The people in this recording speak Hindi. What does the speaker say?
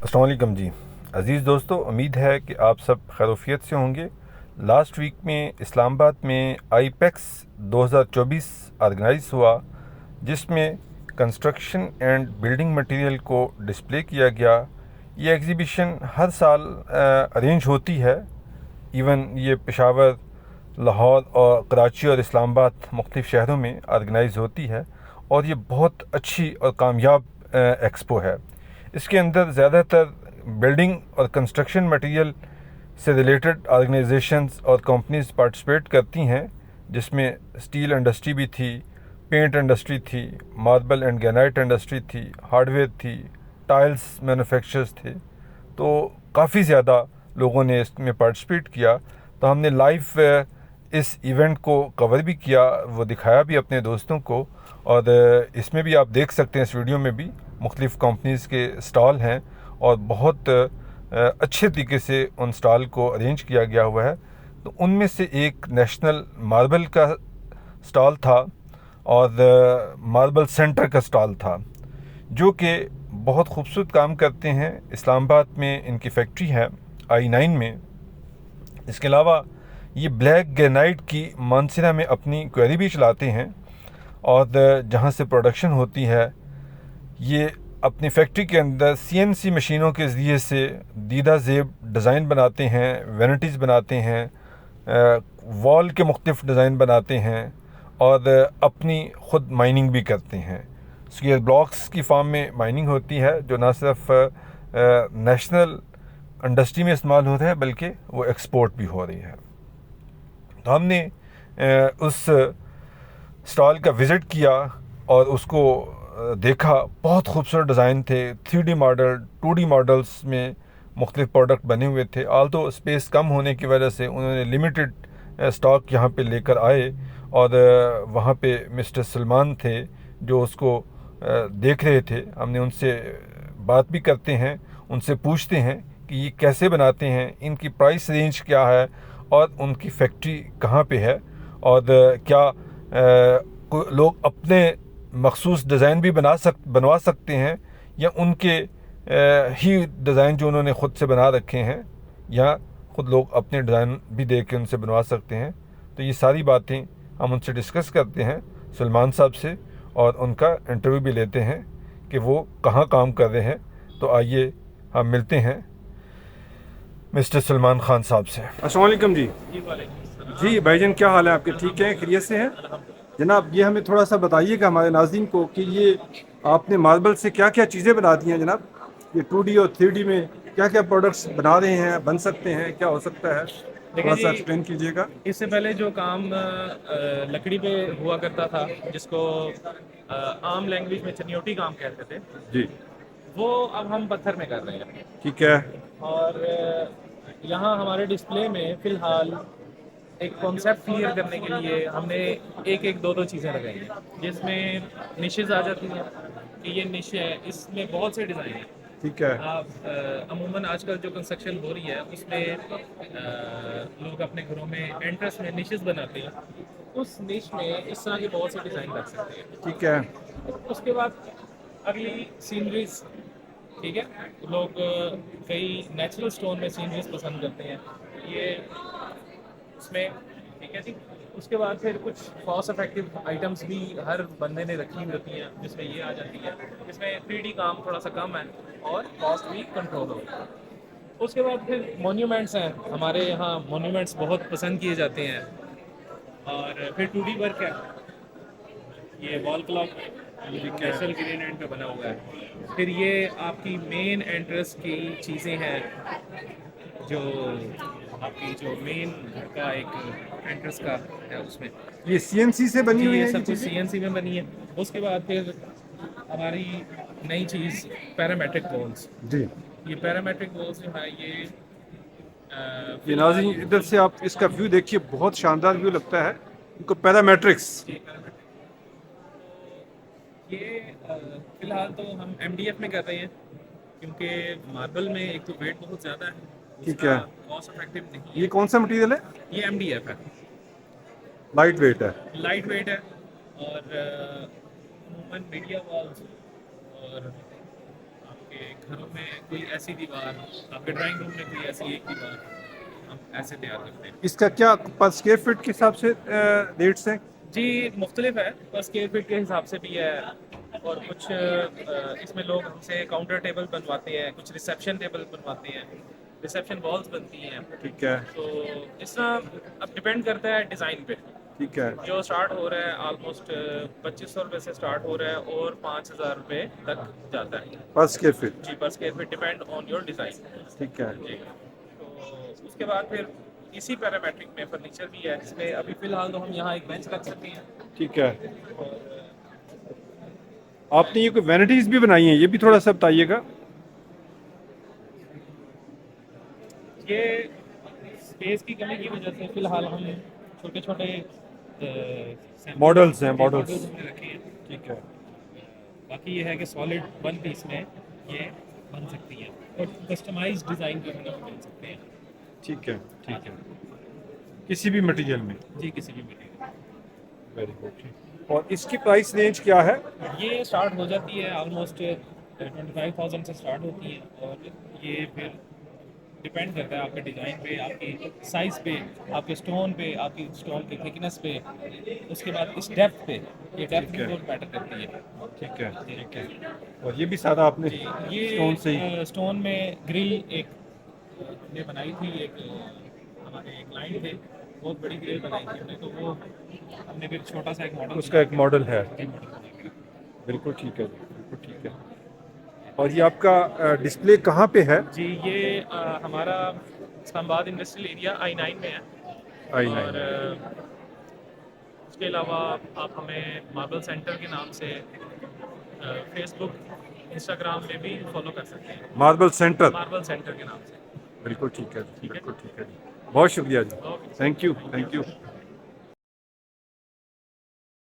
अस्सलाम वालेकुम जी। अज़ीज़ दोस्तों, उम्मीद है कि आप सब खैरियत से होंगे। लास्ट वीक में इस्लामाबाद में आईपेक्स 2024 ऑर्गेनाइज हुआ, जिसमें कंस्ट्रक्शन एंड बिल्डिंग मटेरियल को डिस्प्ले किया गया। ये एग्ज़िबिशन हर साल अरेंज होती है। इवन ये पेशावर, लाहौर और कराची और इस्लामाबाद मुख्तलिफ़ शहरों में ऑर्गेनाइज होती है, और ये बहुत अच्छी और कामयाब एक्सपो है। इसके अंदर ज़्यादातर बिल्डिंग और कंस्ट्रक्शन मटेरियल से रिलेटेड ऑर्गेनाइजेशंस और कंपनीज पार्टिसिपेट करती हैं, जिसमें स्टील इंडस्ट्री भी थी, पेंट इंडस्ट्री थी, मार्बल एंड ग्रेनाइट इंडस्ट्री थी, हार्डवेयर थी, टाइल्स मैन्युफैक्चरर्स थे। तो काफ़ी ज़्यादा लोगों ने इसमें पार्टिसिपेट किया। तो हमने लाइव इस इवेंट को कवर भी किया, वो दिखाया भी अपने दोस्तों को। और इसमें भी आप देख सकते हैं, इस वीडियो में भी मुख्तलिफ़ कंपनीज़ के स्टॉल हैं, और बहुत अच्छे तरीके से उन स्टॉल को अरेंज किया गया हुआ है। तो उनमें से एक नेशनल मार्बल का स्टॉल था, और मार्बल सेंटर का स्टॉल था, जो कि बहुत खूबसूरत काम करते हैं। इस्लामाबाद में इनकी फैक्ट्री है, I9 में। इसके अलावा ये ब्लैक ग्रेनाइट की मानसरा में अपनी क्वेरी भी चलाते हैं, और जहाँ से प्रोडक्शन होती है, ये अपनी फैक्ट्री के अंदर CNC मशीनों के ज़रिए से दीदा ज़ेब डिज़ाइन बनाते हैं, वैनिटीज़ बनाते हैं, वॉल के मुख्तलिफ़ डिज़ाइन बनाते हैं, और अपनी ख़ुद माइनिंग भी करते हैं। स्क्वायर ब्लॉक्स की फॉर्म में माइनिंग होती है, जो ना सिर्फ नेशनल इंडस्ट्री में इस्तेमाल होता है, बल्कि वो एक्सपोर्ट भी हो रही है। तो हमने उस स्टॉल का विज़िट किया और उसको देखा। बहुत खूबसूरत डिज़ाइन थे, 3D मॉडल, 2D मॉडल्स में मुख्तलिफ प्रोडक्ट बने हुए थे। आल्दो स्पेस कम होने की वजह से उन्होंने लिमिटेड स्टॉक यहाँ पे लेकर आए, और वहाँ पे मिस्टर सलमान थे जो उसको देख रहे थे। हमने उनसे बात भी करते हैं, उनसे पूछते हैं कि ये कैसे बनाते हैं, इनकी प्राइस रेंज क्या है, और उनकी फैक्ट्री कहाँ पे है, और क्या लोग अपने मखसूस डिज़ाइन भी बनवा सकते हैं, या उनके ही डिज़ाइन जो उन्होंने ख़ुद से बना रखे हैं, या ख़ुद लोग अपने डिज़ाइन भी दे के उनसे बनवा सकते हैं। तो ये सारी बातें हम उनसे डिस्कस करते हैं, सलमान साहब से, और उनका इंटरव्यू भी लेते हैं कि वो कहाँ काम कर रहे हैं। तो आइए हम मिलते हैं मिस्टर सलमान खान साहब से। अस्सलाम वालेकुम जी। जी भाईजान, क्या हाल है आपके? ठीक हैं, खैरियत से हैं जनाब? ये हमें थोड़ा सा बताइएगा हमारे नाज़रीन को कि ये आपने मार्बल से क्या क्या चीज़ें बना दी हैं जनाब। ये 2D और 3D में क्या क्या प्रोडक्ट्स बना रहे हैं, बन सकते हैं, क्या हो सकता है, थोड़ा देखिए सा जी, एक्सप्लेन कीजिएगा। इससे पहले जो काम लकड़ी पे हुआ करता था, जिसको आम लैंग्वेज में चनियोटी काम कहते थे, जी। वो अब हम पत्थर में कर रहे हैं। ठीक है। और यहाँ हमारे डिस्प्ले में फ़िलहाल एक कॉन्सेप्ट क्लियर करने के लिए हमने एक एक दो दो चीज़ें लगाई हैं, जिसमें निशेज़ आ जाती हैं कि ये निश है, इसमें बहुत से डिज़ाइन हैं। ठीक है। आप अमूमन आजकल जो कंस्ट्रक्शन हो रही है उसमें लोग अपने घरों में एंट्रेंस में निशेस बनाते हैं। उस निश में इस तरह के बहुत से डिज़ाइन लग सकते हैं। ठीक है। उसके बाद अगली सीनरीज, ठीक है, लोग कई नेचुरल स्टोन में सीनरीज पसंद करते हैं, ये उसमें, ठीक है जी। उसके बाद फिर कुछ कॉस्ट इफेक्टिव आइटम्स भी हर बंदे ने रखी हुई होती हैं, जिसमें ये आ जाती है। इसमें 3D काम थोड़ा सा कम है और कॉस्ट भी कंट्रोल होगी। उसके बाद फिर मोन्यूमेंट्स हैं, हमारे यहाँ मोन्यूमेंट्स बहुत पसंद किए जाते हैं। और फिर 2D वर्क है, ये वॉल क्लॉक ठीक है। नेशनल ग्रेनाइट पे बना हुआ है। फिर ये आपकी मेन एंट्रेंस की चीज़ें हैं, जो आपकी जो मेन घर का एक एंट्रेंस का है उसमें। ये CNC से बनी जी, हुई ये है ये सब कुछ चीज़ें? CNC में बनी है। उसके बाद फिर हमारी नई चीज़ पैरामेट्रिक वॉल्स। जी। ये पैरामेट्रिक वॉल्स जो है ये ये फिलहाल नाज़रीन, इधर से आप इसका व्यू देखिए, बहुत शानदार व्यू लगता है। इनको पैरामेट्रिक्स। जी पैरामेट्रिक, ये फिलहाल तो हम MDF में कर रहे हैं, क्योंकि मार्बल में एक तो वेट बहुत ज़्यादा है, ठीक दूसरा है। कॉस्ट इफेक्टिव नहीं ये है। कौन सा मटेरियल है? ये MDF है, लाइट वेट है। लाइट वेट है। और अमूमन मीडिया वॉल्स और आपके घरों में कोई ऐसी दीवार, आपके ड्राइंग रूम में कोई ऐसी एक दीवार, हम ऐसे तैयार करते हैं। इसका क्या पर स्क्वायर फीट के हिसाब से रेट्स हैं? जी मुख्तलिफ है, पर स्क्वायर फीट के हिसाब से भी है, और कुछ इसमें लोग हमसे काउंटर टेबल बनवाते हैं, कुछ रिसेप्शन टेबल बनवाते हैं, रिसेप्शन वॉल्स बनती हैं। ठीक है, तो इस तरह अब डिपेंड करता है डिज़ाइन पे। ठीक है। जो स्टार्ट हो रहा है ऑलमोस्ट 2500 रुपये से स्टार्ट हो रहा है और 5000 रुपये तक जाता है पर स्क्वायर फीट। जी, पर square feet, depend on your design. ठीक है। जी, तो उसके बाद फिर इसी पैरामेट्रिक में फर्नीचर भी है, जिसमें अभी फ़िलहाल तो हम यहाँ एक बेंच रख सकते हैं। ठीक है। और आपने ये कोई वैनिटीज भी बनाई हैं, ये भी थोड़ा सा बताइएगा। ये स्पेस की कमी की वजह से फ़िलहाल हम छोटे छोटे मॉडल्स हैं, मॉडल्स। हमने रखे हैं। ठीक है। बाकी ये है कि सॉलिड वन पीस में ये बन सकती है, और कस्टमाइज्ड डिज़ाइन जो है ना वो बन सकते हैं। ठीक है, ठीक है। किसी भी मटेरियल में। जी, किसी भी मटेरियल। Very good. और इसकी प्राइस रेंज क्या है? ये स्टार्ट हो जाती है ऑलमोस्ट 25,000 से स्टार्ट होती है, और ये फिर डिपेंड करता है आपके डिज़ाइन पे, आपकी साइज़ पे, आपके स्टोन पे, आपकी स्टोन की थिकनेस पे, उसके बाद इस डेप्थ पे। ये डेप्थ ठीक भी है। बहुत मैटर करती है। ठीक है, ठीक है। और ये भी सारा आपने जी, स्टोन से ही? ये स्टोन में ग्रिल एक हमने बनाई थी, एक हमारे एक क्लाइंट थे, बहुत बड़ी ग्रिल बनाई थी हमने, तो वो हमने फिर छोटा सा एक मॉडल उसका एक मॉडल है। बना के। बिल्कुल ठीक है, बिल्कुल ठीक है। और ये आपका डिस्प्ले कहाँ पे है? जी, ये हमारा इस्लामाबाद इंडस्ट्रियल एरिया I9 में है। I9। और उसके अलावा आप हमें मार्बल सेंटर के नाम से फेसबुक, इंस्टाग्राम में भी फॉलो कर सकते हैं, मार्बल सेंटर। मार्बल सेंटर के नाम से। बिल्कुल ठीक है, ठीक है। बिल्कुल ठीक है। बहुत शुक्रिया जी। Okay. Thank you, thank you.